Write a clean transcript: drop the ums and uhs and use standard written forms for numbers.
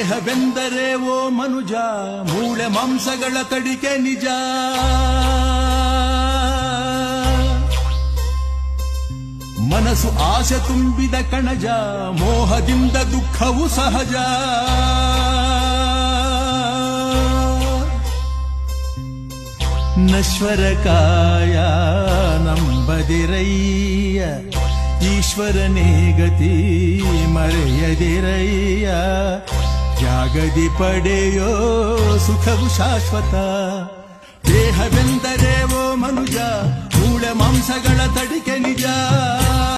ದೇಹವೆಂದರೆ ಓ ಮನುಜ ಮೂಳೆ ಮಾಂಸಗಳ ತಡಿಕೆ ನಿಜ. ಮನಸ್ಸು ಆಸೆ ತುಂಬಿದ ಕಣಜ, ಮೋಹದಿಂದ ದುಃಖವು ಸಹಜ. ನಶ್ವರ ಕಾಯ ನಂಬದಿರಯ್ಯ, ಈಶ್ವರನೇ ಗತಿ ಮರೆಯದಿರಯ್ಯ. ಜಾಗದಿ ಪಡೆಯೋ ಸುಖವು ಶಾಶ್ವತ. ದೇಹವೆಂದರೆ ಓ ಮನುಜ ಮೂಳೆ ಮಾಂಸಗಳ ತಡಿಕೆ ನಿಜ.